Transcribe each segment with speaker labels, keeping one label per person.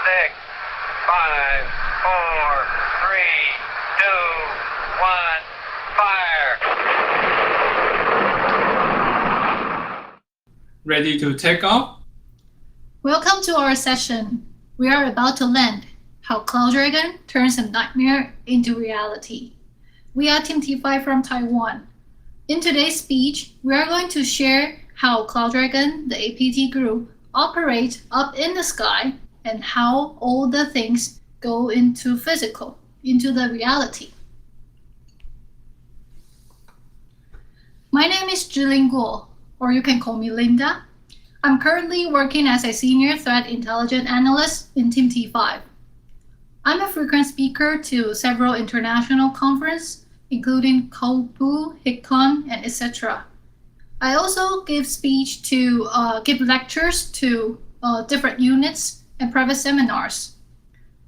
Speaker 1: 6, 5, 4, 3, 2, 1, fire!
Speaker 2: Ready to take off?
Speaker 3: Welcome to our session. We are about to land how CloudDragon turns a nightmare into reality. We are Team T5 from Taiwan. In today's speech, we are going to share how CloudDragon, the APT group, operates up in the sky and how all the things go into the reality. My name is Zhilin Guo, or you can call me Linda. I'm currently working as a Senior Threat Intelligence Analyst in Team T5. I'm a frequent speaker to several international conferences, including COPU, HICCON, and etc. I also give lectures to different units and private seminars.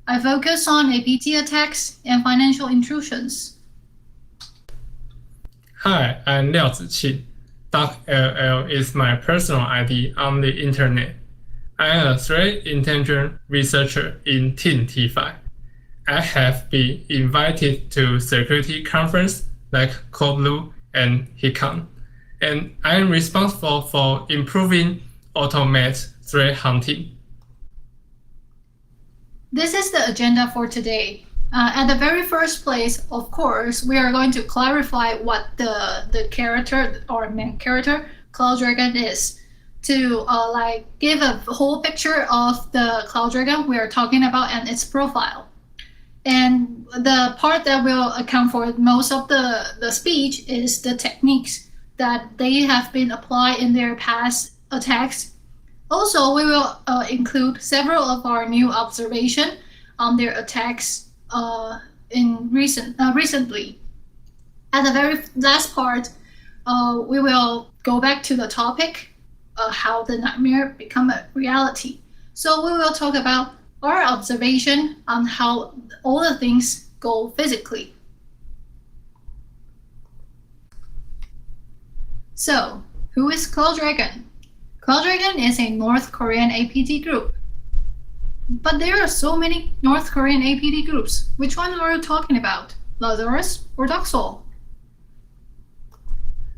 Speaker 3: I focus on APT attacks and financial intrusions.
Speaker 2: Hi, I'm Liao Ziqing. DuckLL is my personal ID on the internet. I am a threat intelligence researcher in Team T5. I have been invited to security conferences like COPU and HICCON, and I am responsible for improving automated threat hunting.
Speaker 3: This is the agenda for today. At the very first place, of course, we are going to clarify what the character or main character CloudDragon is, to give a whole picture of the CloudDragon we are talking about and its profile. And the part that will account for most of the speech is the techniques that they have been applied in their past attacks. Also, we will include several of our new observations on their attacks recently. At the very last part, we will go back to the topic, how the nightmare become a reality. So we will talk about our observation on how all the things go physically. So, who is CloudDragon? CloudDragon is a North Korean APT group. But there are so many North Korean APT groups. Which one are you talking about? Lazarus or Doxol?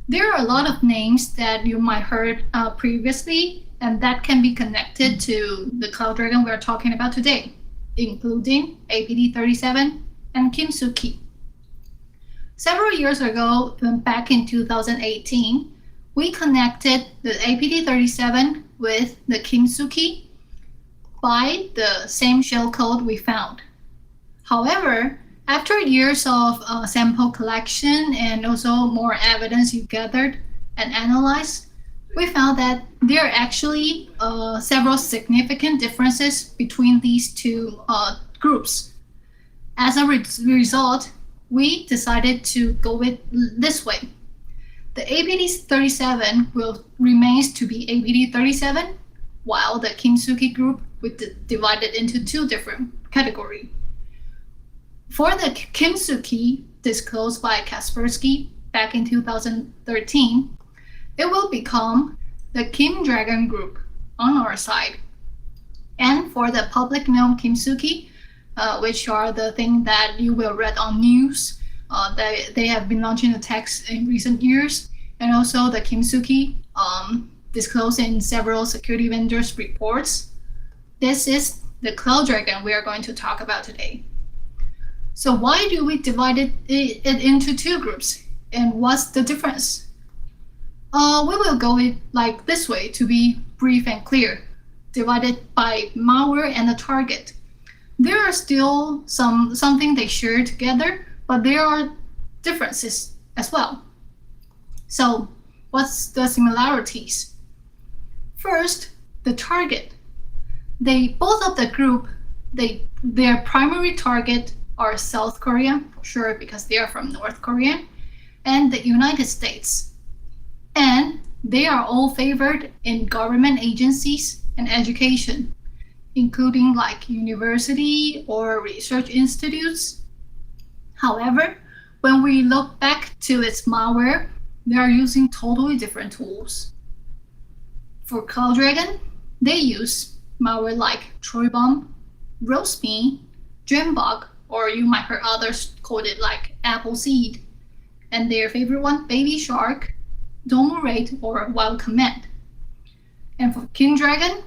Speaker 3: There are a lot of names that you might heard previously, and that can be connected to the CloudDragon we are talking about today, including APT-37 and Kimsuki. Several years ago, back in 2018, we connected the APT-37 with the Kimsuki by the same shellcode we found. However, after years of sample collection and also more evidence you gathered and analyzed, we found that there are actually several significant differences between these two groups. As a result, we decided to go with this way. The APT-37 remains to be APT-37, while the Kimsuki group was divided into two different categories. For the Kimsuki, disclosed by Kaspersky back in 2013, it will become the CloudDragon group on our side. And for the public known Kimsuki, which are the thing that you will read on news, they have been launching attacks in recent years, and also the Kimsuki disclosed in several security vendors' reports. This is the CloudDragon we are going to talk about today. So why do we divide it into two groups, and what's the difference? We will go it like this way to be brief and clear, divided by malware and the target. There are still something they share together, but there are differences as well. So what's the similarities? First, the target. Both of the group, their primary target are South Korea, for sure, because they are from North Korea, and the United States. And they are all favored in government agencies and education, including like university or research institutes. However, when we look back to its malware, they are using totally different tools. For CloudDragon, they use malware like Troy Bomb, roast meat, gem bug, or you might hear others call it like apple seed, and their favorite one, baby shark, domurate, or wild command. And for CloudDragon,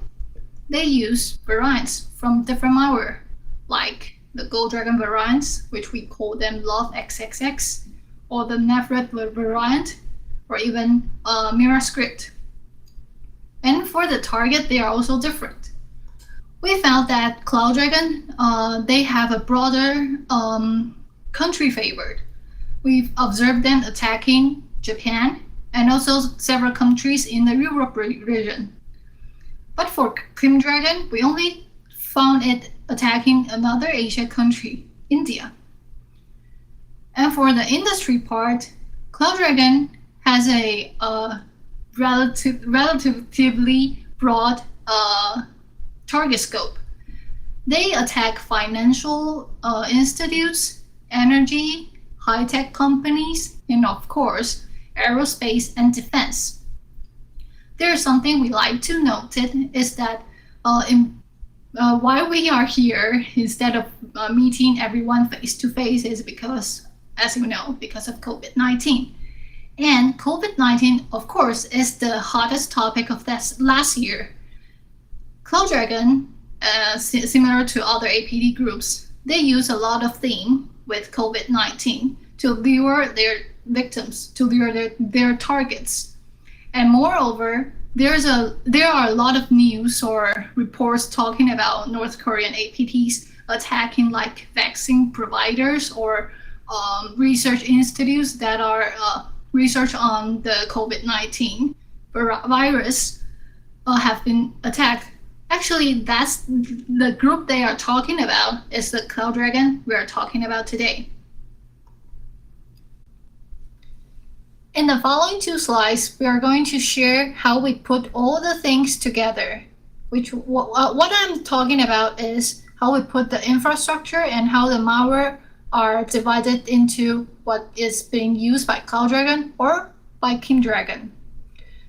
Speaker 3: they use variants from different malware, like the CloudDragon variants, which we call them Love XXX, or the Nefret variant, or even MiraScript. And for the target, they are also different. We found that CloudDragon, they have a broader country favored. We've observed them attacking Japan and also several countries in the Europe region. But for CloudDragon, we only found it attacking another Asia country, India. And for the industry part, CloudDragon has a relatively broad target scope. They attack financial institutes, energy, high-tech companies, and of course, aerospace and defense. There's something we like to note is that why we are here instead of meeting everyone face-to-face is because, as you know, because of COVID-19. And COVID-19, of course, is the hottest topic of this last year. CloudDragon, similar to other APT groups, they use a lot of theme with COVID-19 to lure their victims, to lure their targets. And moreover, there are a lot of news or reports talking about North Korean APTs attacking like vaccine providers or research institutes that are research on the COVID-19 virus have been attacked. Actually, that's the group they are talking about is the CloudDragon we are talking about today. In the following 2 slides, we are going to share how we put all the things together. What I'm talking about is how we put the infrastructure and how the malware are divided into what is being used by CloudDragon or by CloudDragon.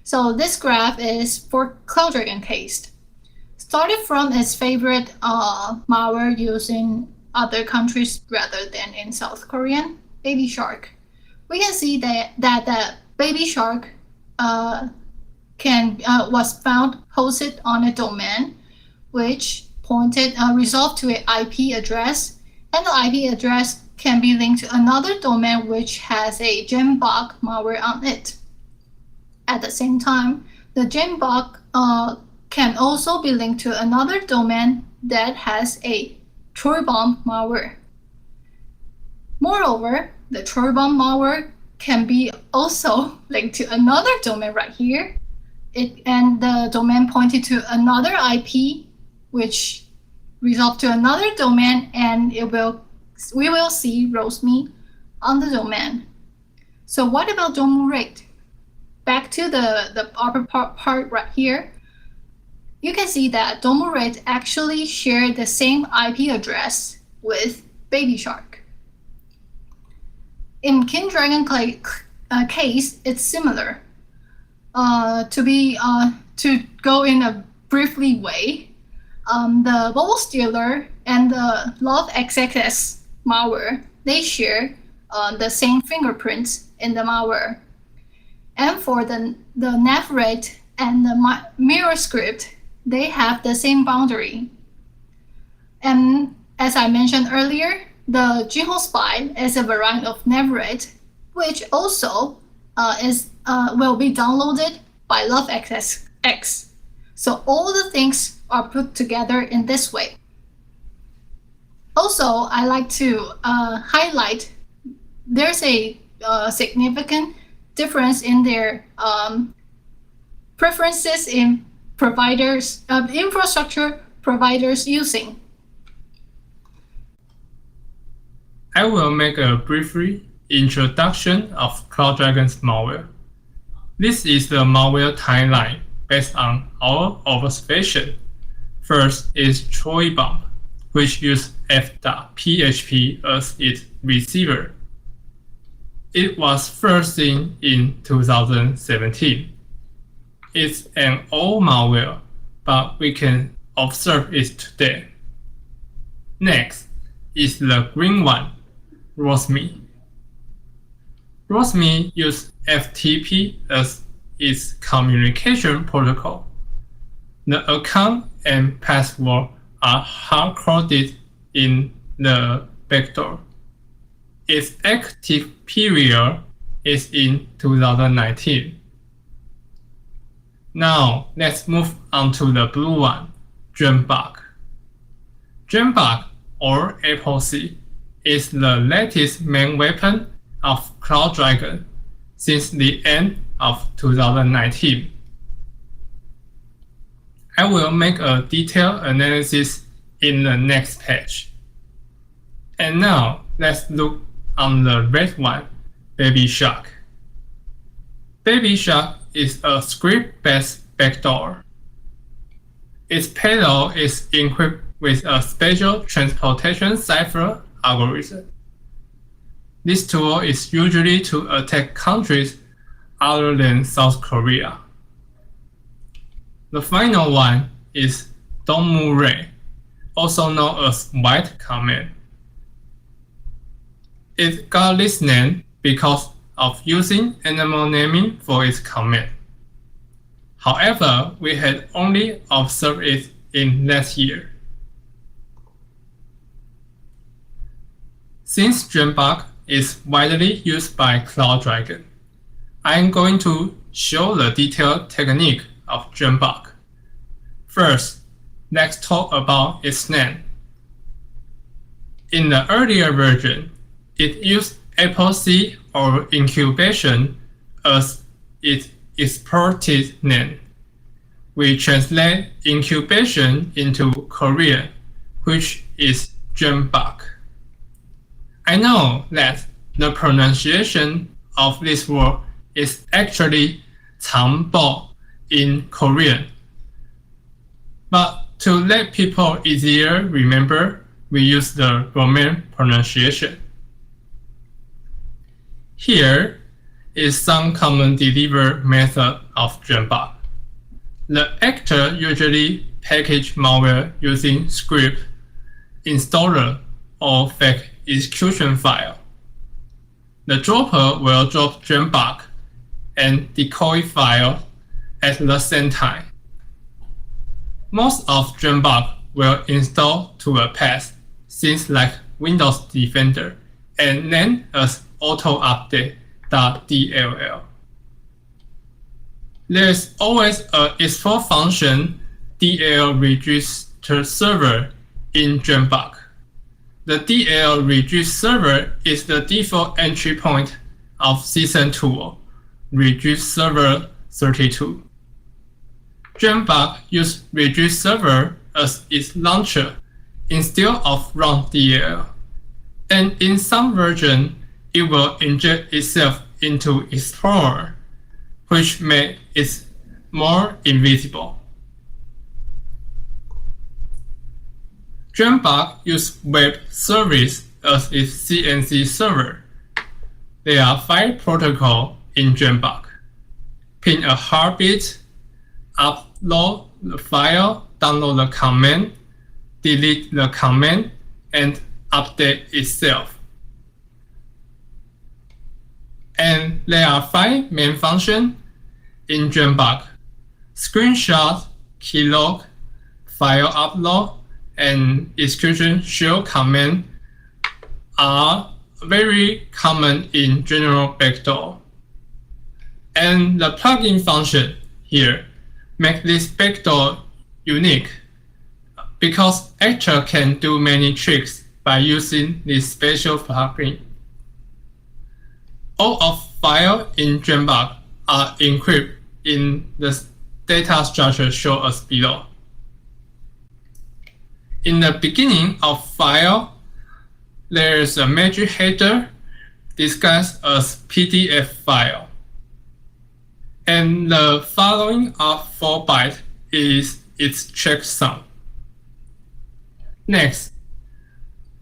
Speaker 3: So this graph is for CloudDragon case. Started from its favorite malware used in other countries rather than in South Korean, Baby Shark. We can see that the Baby Shark was found hosted on a domain which resolved to an IP address, and the IP address can be linked to another domain which has a gembug malware on it. At the same time, the gembug can also be linked to another domain that has a Troy bomb malware. Moreover, the Troy bomb malware can be also linked to another domain right here, and the domain pointed to another IP, which resolved to another domain, and we will see roast meat on the domain. So what about domain rate? Back to the upper part right here, you can see that domain rate actually share the same IP address with Baby Shark. In CloudDragon case, it's similar. To go in a briefly way, the Bubble Stealer and the Love XXX malware, they share the same fingerprints in the malware. And for the Nefret and the MiraScript, they have the same boundary. And as I mentioned earlier, the Jinho Spy is a variant of Nefret, which also will be downloaded by Love XXX. So all the things are put together in this way. Also, I like to highlight there's a significant difference in their preferences in providers, infrastructure providers using.
Speaker 2: I will make a brief introduction of CloudDragon's malware. This is the malware timeline based on our observation. First is Troy bomb, which uses f.php as its receiver. It was first seen in 2017. It's an old malware, but we can observe it today. Next is the green one, ROSME. ROSME uses FTP as its communication protocol. The account and password are hard-coded in the backdoor. Its active period is in 2019. Now let's move on to the blue one, Genbug. Genbug, or Apple C, is the latest main weapon of CloudDragon since the end of 2019. I will make a detailed analysis in the next page. And now let's look on the red one, Baby Shark. Baby Shark is a script-based backdoor. Its payload is equipped with a special transportation cipher algorithm. This tool is usually to attack countries other than South Korea. The final one is Dongmu-Ray, also known as White Command. It got this name because of using animal naming for its command. However, we had only observed it in last year. Since Genbug is widely used by CloudDragon, I am going to show the detailed technique of Genbug. First, let's talk about its name. In the earlier version, it used Apple C or incubation as its exploited name. We translate incubation into Korean, which is Genbug. I know that the pronunciation of this word is actually 장보 in Korean. But to let people easier remember, we use the Roman pronunciation. Here is some common delivery method of Genbug. The actor usually package malware using script, installer, or fake execution file. The dropper will drop Genbug and decoy file at the same time. Most of Genbug will install to a path, things like Windows Defender, and then as auto-update.dll. There is always an export function DLL register server in Genbug. The DLL register server is the default entry point of season 2, register server 32. Genbug uses register server as its launcher instead of run DLL, and in some versions, it will inject itself into Explorer, which makes it more invisible. Genbug uses web service as its CNC server. There are 5 protocols in Genbug: pin a heartbeat, upload the file, download the command, delete the command, and update itself. And there are 5 main functions in Genbug: screenshot, keylog, file upload, and execution shell command are very common in general backdoor. And the plugin function here make this backdoor unique because actor can do many tricks by using this special plugin. All of files in Genbug are encrypted in the data structure shown as below. In the beginning of file, there is a magic header disguised as PDF file. And the following of 4 bytes is its checksum. Next,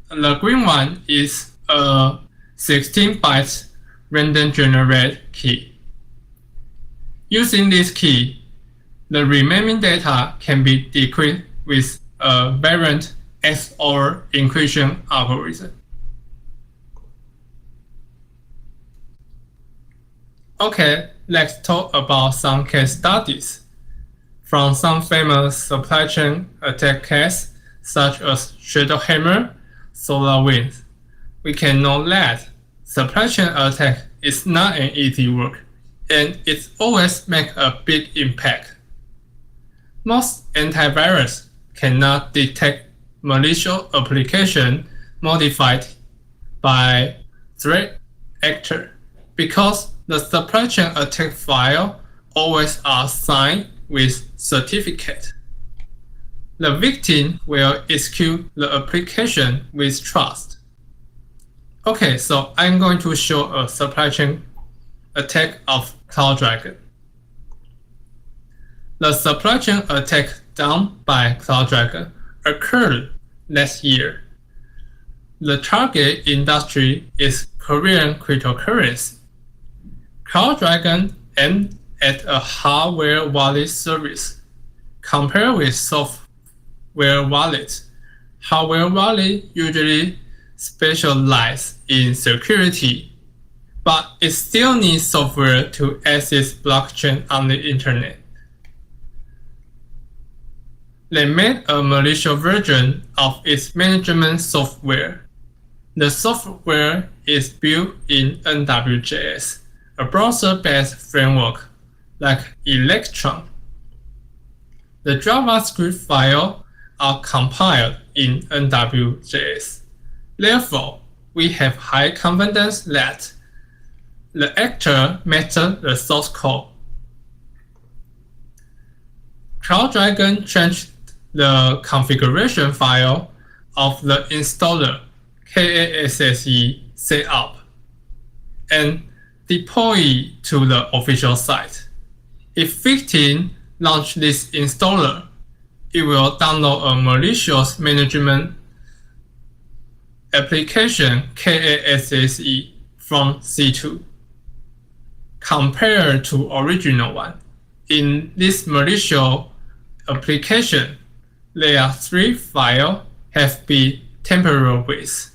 Speaker 2: the green one is a 16 bytes random generate key. Using this key, the remaining data can be decrypted with a variant XOR encryption algorithm. Okay, let's talk about some case studies from some famous supply chain attack cases such as Shadow Hammer, SolarWinds. We can know that supply chain attack is not an easy work, and it always makes a big impact. Most antivirus cannot detect malicious application modified by threat actor because the supply chain attack file always are signed with certificate. The victim will execute the application with trust. Okay, so I'm going to show a supply chain attack of CloudDragon. The supply chain attack done by CloudDragon occurred last year. The target industry is Korean cryptocurrency. CloudDragon aimed at a hardware wallet service. Compared with software wallets, hardware wallet usually specialize in security, but it still needs software to access blockchain on the internet. They made a malicious version of its management software. The software is built in NWJS, a browser-based framework like Electron. The JavaScript files are compiled in NWJS. Therefore, we have high confidence that the actor matches the source code. CloudDragon changed the configuration file of the installer KASSE setup and deploy it to the official site. If victim launch this installer, it will download a malicious management application KASSE from C2 compared to original one. In this malicious application, there are 3 files have been tampered with: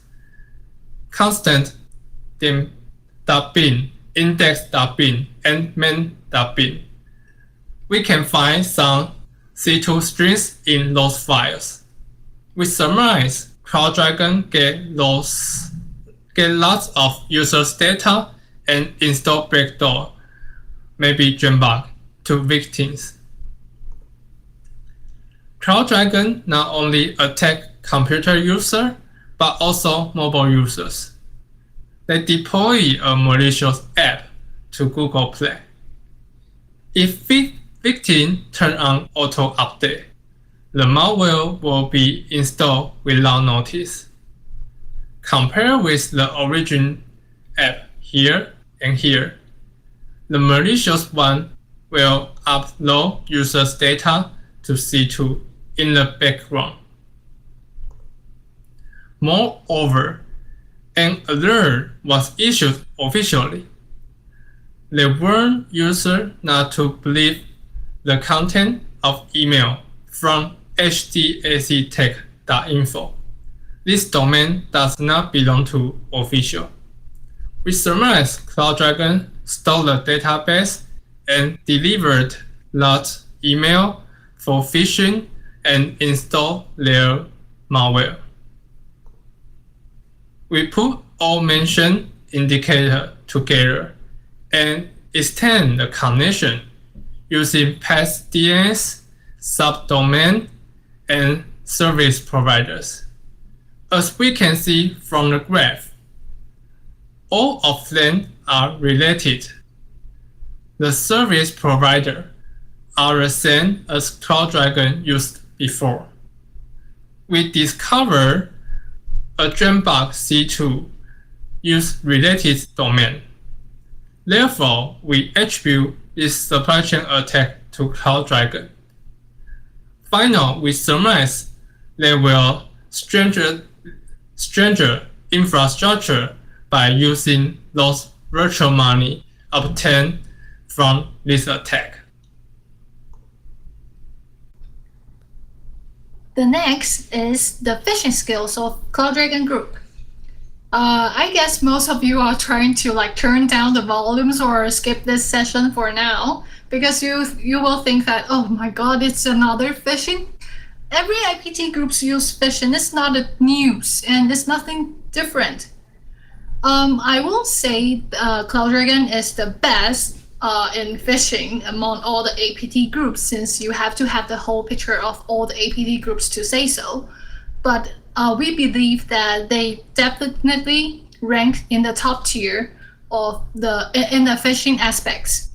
Speaker 2: constant.bin, index.bin, and main.bin. We can find some C2 strings in those files. We surmise CloudDragon get lots of users' data and install backdoor, maybe Jambox, to victims. CloudDragon not only attack computer users, but also mobile users. They deploy a malicious app to Google Play. If victim turn on auto update, the malware will be installed without notice. Compared with the original app here and here, the malicious one will upload users' data to C2 in the background. Moreover, an alert was issued officially. They warned users not to believe the content of email from hdactech.info. This domain does not belong to official. We surmise CloudDragon stole the database and delivered that email for phishing and installed their malware. We put all mentioned indicators together and extend the connection using path DNS, subdomain, and service providers. As we can see from the graph, all of them are related. The service provider are the same as CloudDragon used before. We discovered a Jambox C2 use related domain. Therefore, we attribute this supply chain attack to CloudDragon. Finally, we surmise they will strengthen infrastructure by using those virtual money obtained from this attack.
Speaker 3: The next is the phishing skills of CloudDragon Group. I guess most of you are trying to turn down the volumes or skip this session for now because you will think that, oh my god, it's another phishing. Every IPT groups use phishing. It's not a news and it's nothing different. I will say CloudDragon is the best in phishing among all the APT groups, since you have to have the whole picture of all the APT groups to say so. But we believe that they definitely rank in the top tier of in the phishing aspects.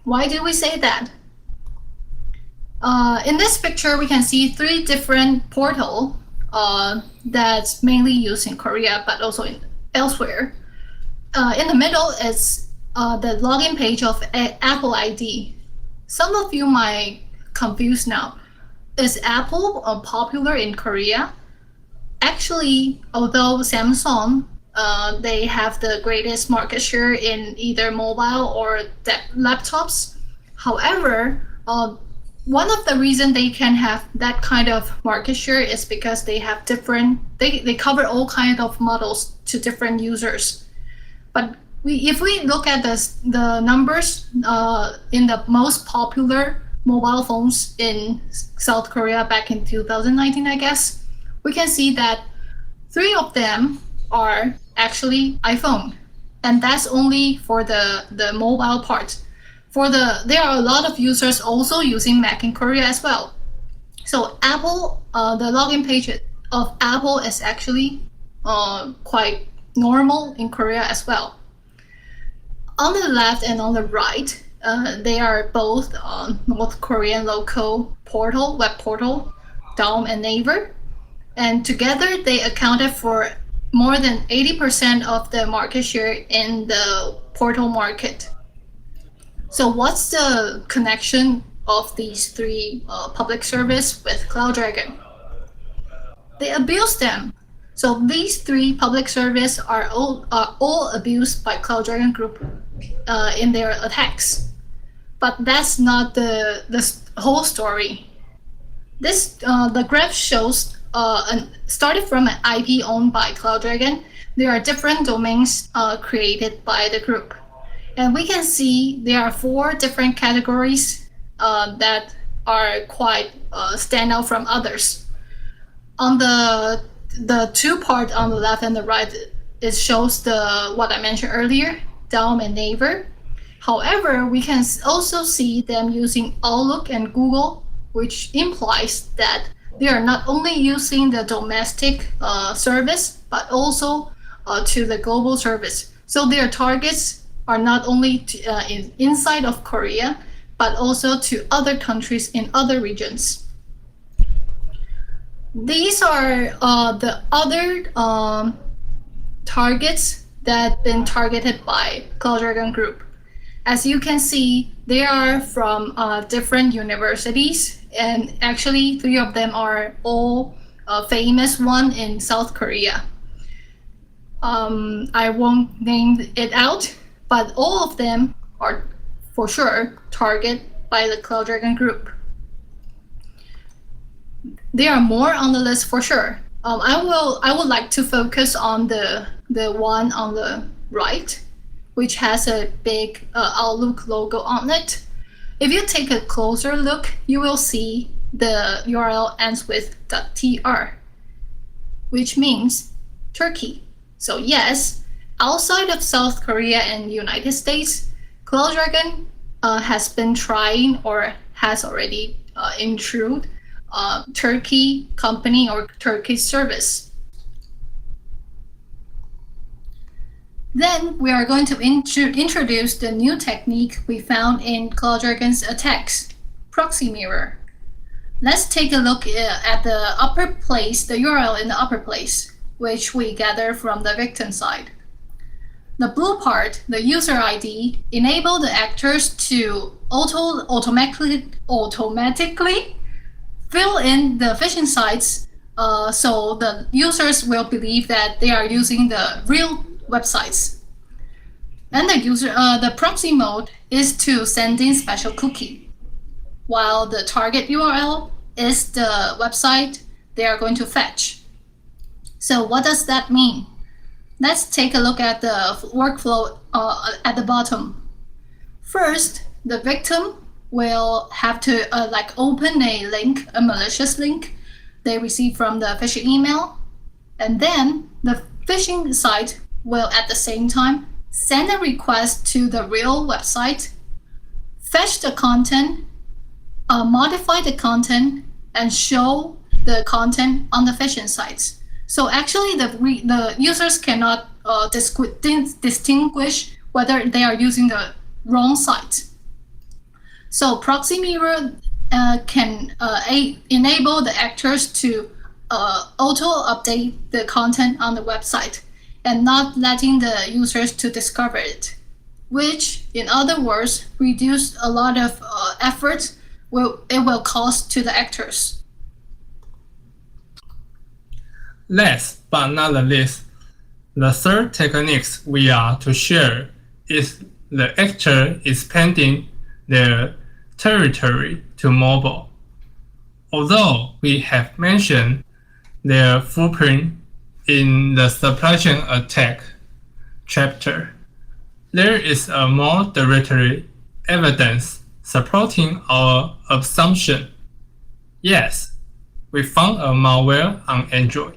Speaker 3: Why do we say that? In this picture, we can see 3 different portals that's mainly used in Korea, but also elsewhere. In the middle is the login page of Apple ID. Some of you might confuse now. Is Apple popular in Korea? Actually, although Samsung, they have the greatest market share in either mobile or laptops. However, one of the reasons they can have that kind of market share is because they have they cover all kinds of models to different users. But if we look at the numbers in the most popular mobile phones in South Korea back in 2019, I guess, we can see that 3 of them are actually iPhone, and that's only for the mobile part. There are a lot of users also using Mac in Korea as well. So Apple, the login page of Apple is actually quite normal in Korea as well. On the left and on the right, they are both North Korean local web portal, Daum and Naver. And together they accounted for more than 80% of the market share in the portal market. So what's the connection of these 3 public service with CloudDragon? They abuse them. So these 3 public service are all abused by CloudDragon Group in their attacks. But that's not the whole story. The graph shows started from an IP owned by CloudDragon. There are different domains created by the group. And we can see there are 4 different categories that are quite stand out from others. On the 2 part on the left and the right, it shows what I mentioned earlier, Daum and Naver. However, we can also see them using Outlook and Google, which implies that they are not only using the domestic service, but also to the global service. So their targets are not only inside of Korea, but also to other countries in other regions. These are the other targets that have been targeted by CloudDragon Group. As you can see, they are from different universities, and actually 3 of them are all famous one in South Korea. I won't name it out, but all of them are for sure targeted by the CloudDragon Group. There are more on the list for sure. I would like to focus on the one on the right, which has a big Outlook logo on it. If you take a closer look, you will see the URL ends with .tr, which means Turkey. So yes, outside of South Korea and United States, CloudDragon has been trying or has already intruded Turkey company or Turkey service. Then we are going to introduce the new technique we found in CloudDragon's attacks, proxy mirror. Let's take a look at the upper place, the URL in the upper place, which we gather from the victim side. The blue part, the user ID, enable the actors to automatically fill in the phishing sites, so the users will believe that they are using the real websites. And the proxy mode is to send in special cookie, while the target URL is the website they are going to fetch. So what does that mean? Let's take a look at the workflow at the bottom. First, the victim will have to open a link, a malicious link they receive from the phishing email, and then the phishing site will at the same time send a request to the real website, fetch the content, modify the content, and show the content on the phishing sites. So actually, the users cannot distinguish whether they are using the wrong site. So proxy mirror can enable the actors to auto-update the content on the website and not letting the users to discover it, which, in other words, reduce a lot of effort it will cost to the actors.
Speaker 2: Last but not the least, the third techniques we are to share is the actor expanding their territory to mobile. Although we have mentioned their footprint in the supply chain attack chapter, there is a more direct evidence supporting our assumption. Yes, we found a malware on Android.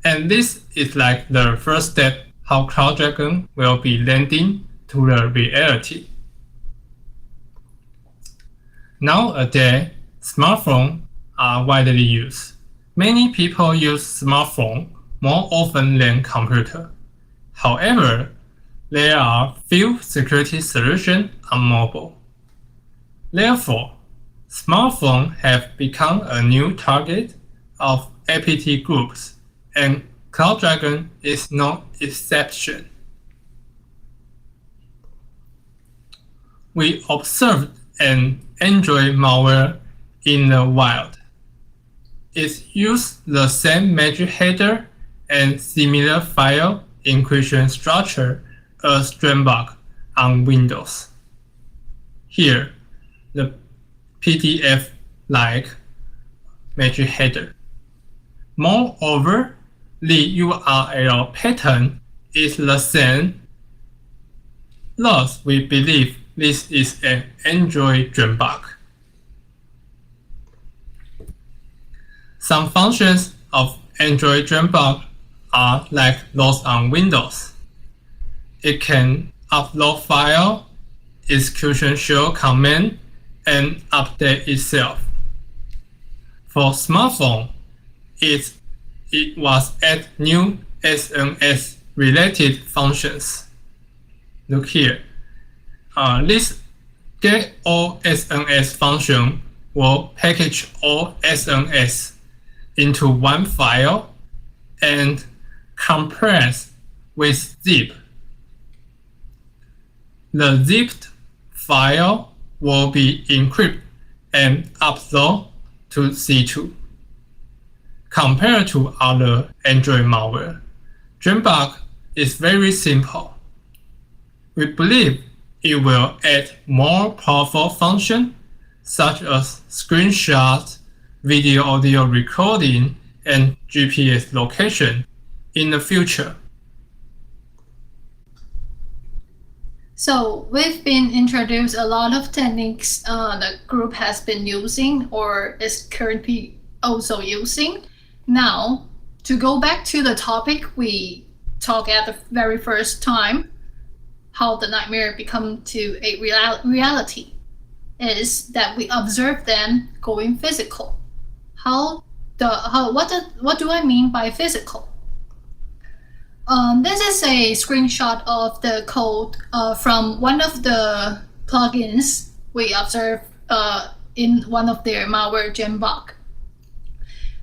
Speaker 2: And this is like the first step how CloudDragon will be landing to the reality. Nowadays, smartphones are widely used. Many people use smartphone more often than computer. However, there are few security solutions on mobile. Therefore, smartphones have become a new target of APT groups, and CloudDragon is no exception. We observed an Android malware in the wild. It used the same magic header and similar file encryption structure as Dragonbug on Windows. Here, the PDF-like magic header. Moreover, the URL pattern is the same. Thus, we believe this is an Android Dragonbug. Some functions of Android Dragonbug are like those on Windows. It can upload file, execution shell command, and update itself. For smartphone, it was add new SMS related functions. Look here. This get all SMS function will package all SMS into one file and compress with zip. The zipped file will be encrypted and uploaded to C2. Compared to other Android malware, Dragonbug is very simple. We believe it will add more powerful functions such as screenshot, video audio recording, and GPS location in the future.
Speaker 3: So we've been introduced a lot of techniques the group has been using or is currently also using. Now, to go back to the topic we talked at the very first time, how the nightmare become to a reality, is that we observe them going physical. What do I mean by physical? This is a screenshot of the code from one of the plugins we observed in one of their malware Dragonbug.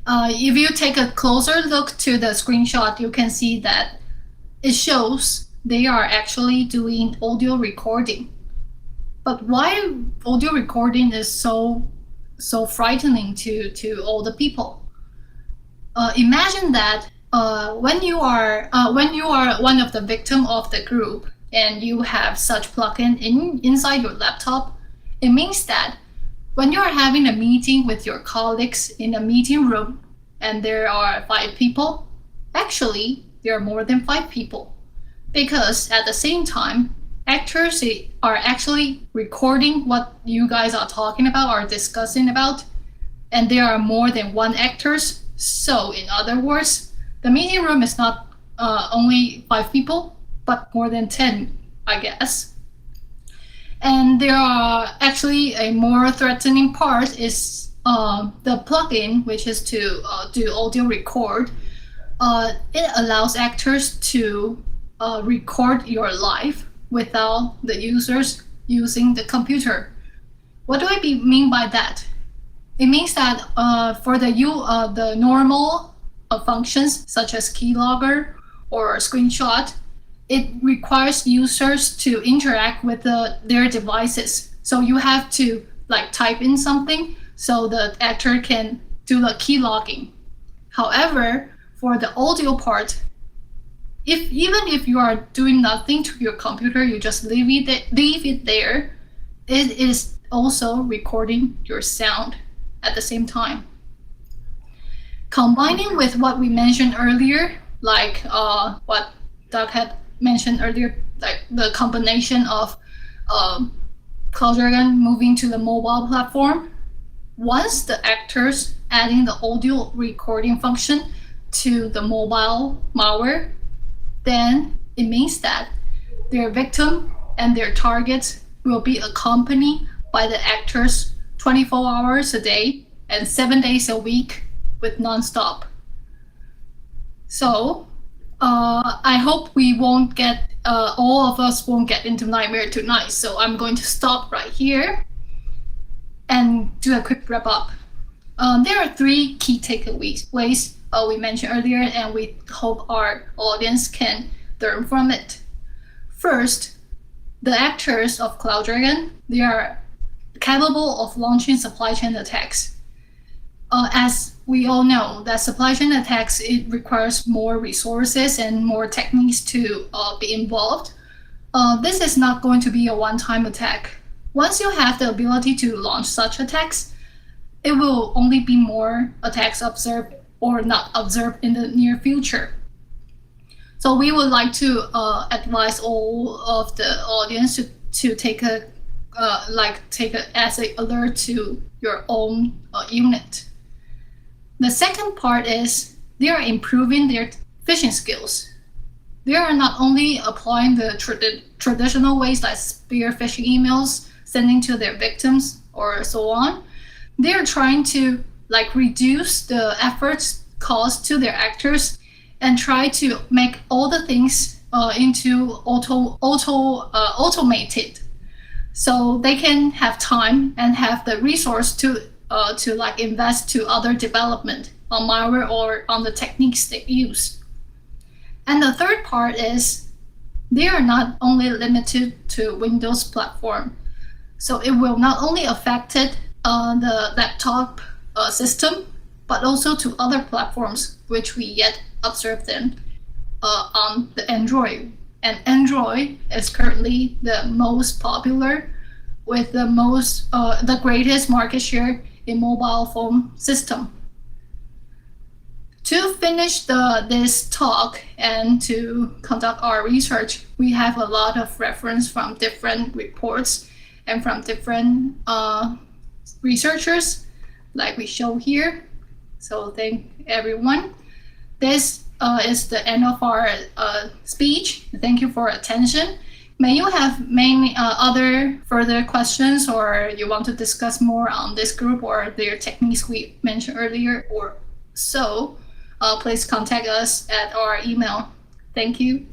Speaker 3: If you take a closer look to the screenshot, you can see that it shows they are actually doing audio recording. But why audio recording is so frightening to all the people? Imagine that when you are one of the victim of the group and you have such plugin inside your laptop, it means that when you are having a meeting with your colleagues in a meeting room, and there are 5 people, actually, there are more than 5 people. Because at the same time, actors are actually recording what you guys are talking about or discussing about, and there are more than 1 actors. So in other words, the meeting room is not only 5 people, but more than 10, I guess. And there are actually a more threatening part is the plugin, which is to do audio record. It allows actors to record your live without the users using the computer. What do I mean by that? It means that for the normal functions such as keylogger or screenshot, it requires users to interact with their devices. So you have to like type in something so the actor can do the keylogging. However, for the audio part, even if you are doing nothing to your computer, you just leave it there, it is also recording your sound at the same time. Combining with what we mentioned earlier, like what Doug had mentioned earlier, like the combination of CloudDragon moving to the mobile platform, once the actors adding the audio recording function to the mobile malware, then it means that their victim and their targets will be accompanied by the actors 24 hours a day and 7 days a week with nonstop. So I hope we won't get, all of us won't get into nightmare tonight. So I'm going to stop right here and do a quick wrap up. There are 3 key takeaways we mentioned earlier, and we hope our audience can learn from it. First, the actors of CloudDragon, they are capable of launching supply chain attacks. As we all know, that supply chain attacks, it requires more resources and more techniques to be involved. This is not going to be a one-time attack. Once you have the ability to launch such attacks, it will only be more attacks observed or not observed in the near future. So we would like to advise all of the audience to take a as an alert to your own unit. The second part is they are improving their phishing skills. They are not only applying the traditional ways like spear phishing emails, sending to their victims or so on. They are trying to reduce the efforts caused to their actors and try to make all the things into automated, so they can have time and have the resource to invest to other development on malware or on the techniques they use. And the third part is they are not only limited to Windows platform, so it will not only affect the laptop system, but also to other platforms which we yet observe them on the Android. And Android is currently the most popular with the greatest market share in mobile phone system. To finish this talk and to conduct our research, we have a lot of reference from different reports and from different researchers, like we show here. So thank everyone. This is the end of our speech. Thank you for attention. May you have many other further questions, or you want to discuss more on this group or their techniques we mentioned earlier or so, please contact us at our email. Thank you.